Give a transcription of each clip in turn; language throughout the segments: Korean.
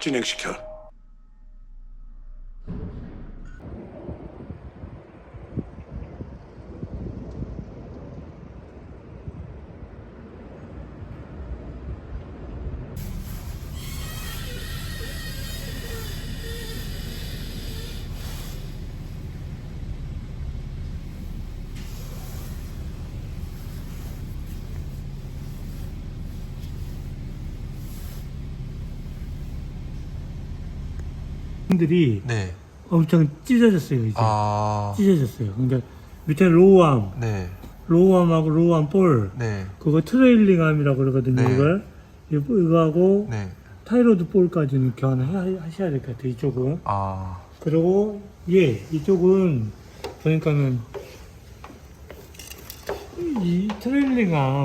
진행시켜. 들이 네. 엄청 찢어졌어요. 이제 찢어졌어요. 그러니까 밑에 로우암, 네. 로우암하고 로우암 볼, 네. 그거 트레일링암이라고 그러거든요. 네. 이거하고 네. 타이로드 볼까지는 교환하셔야 될 것 같아요. 이쪽은. 그리고 이쪽은 보니까는 이 트레일링암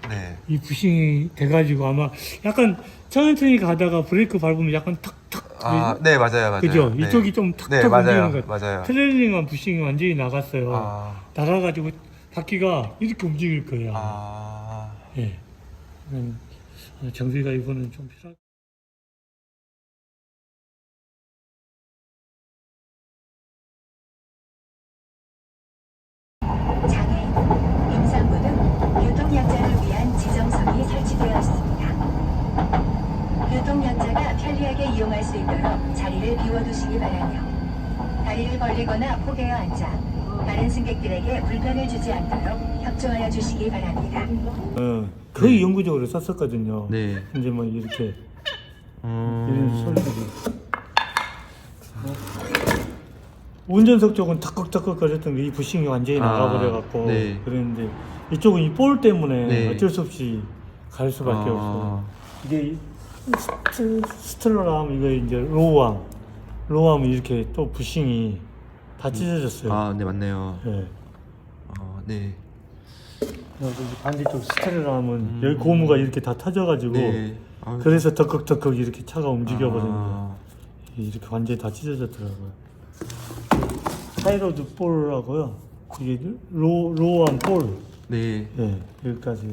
네. 이 부싱이 돼가지고 아마 약간 천천히 가다가 브레이크 밟으면 약간 탁탁 네, 맞아요. 그죠? 네. 이쪽이 좀 탁탁 네, 맞아요. 움직이는 것 같아요. 맞아요. 트레일링한 부싱이 완전히 나갔어요. 나가가지고 바퀴가 이렇게 움직일 거예요. 예. 정비가 이거는 좀 필요할. 장애인, 임산부 등 교통약자를 위한 지정석이 설치되어 있습니다. 교통약자가 편리하게 이용할 수 있도록 자리를 비워두시기 바라며 다리를 벌리거나 포개어 앉아 다른 승객들에게 불편을 주지 않도록 협조하여 주시기 바랍니다. 거의 영구적으로 썼었거든요. 네. 이제 뭐 이렇게 이런 소리들이. 운전석 쪽은 턱턱턱 거렸던 게 이 부싱이 완전히 나가버려갖고 네. 그랬는데 이쪽은 이 볼 때문에 네. 어쩔 수 없이 갈 수밖에 없어요. 이게 스텔라람 이거 이제 로우암은 이렇게 또 부싱이 다 찢어졌어요. 네, 맞네요. 네. 네. 그래서 이 반대쪽 스텔라람은 여기 고무가 이렇게 다 터져가지고 네. 그래서 덜컥덜컥 이렇게 차가 움직여버립니다. 이렇게 완전히 다 찢어졌더라고요. 타이로드 볼하고요. 이게 로우암 볼. 네. 예, 여기까지.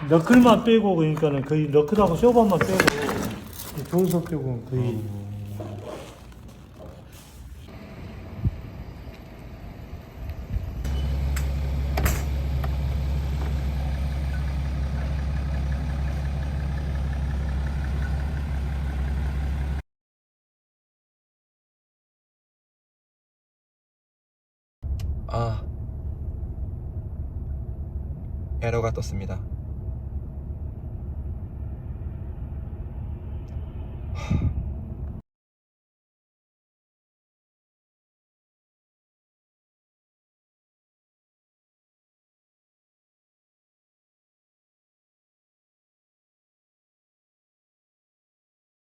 너클만 빼고 그러니까는 거의 너클하고 쇼바만 빼고 조수석 빼고 거의. 에러가 떴습니다.